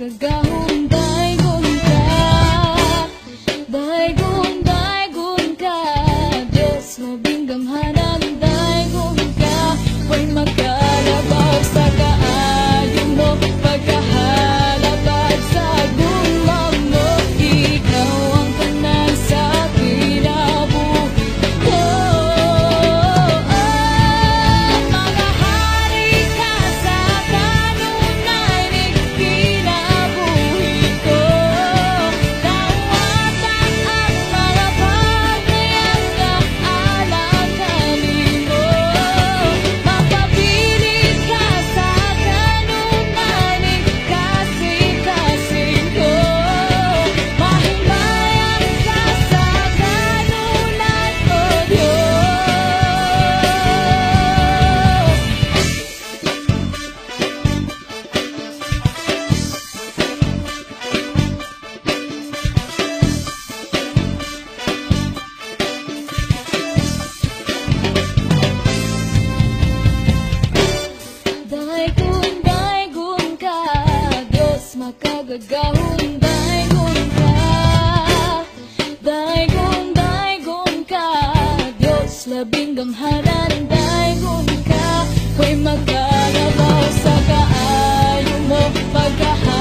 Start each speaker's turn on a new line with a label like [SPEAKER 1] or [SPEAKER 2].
[SPEAKER 1] makagagahong daygon ka, daygon, daygon ka. Diyos labing gamhanan, daygon ka. Huwag makalabag sa kaayo mo, pagkahalabag sa guma mo. Ikaw ang tanan sa kinabuhi ko. Mga hari ka sa kanunay ni kinabuhi ko. Dawatan ang mga pagayang kaalang kanimo. Mapapilit ka sa kanunay ni kasing-kasing ko. Mahimayan ka sa kanunay ko, daygon, daygon ka. Diyos makagagahong daygon ka, daygon, daygon ka. Diyos labing gamhanan, daygon ka. Huwag magkalabaw sa kaayo mo, pagkahalabag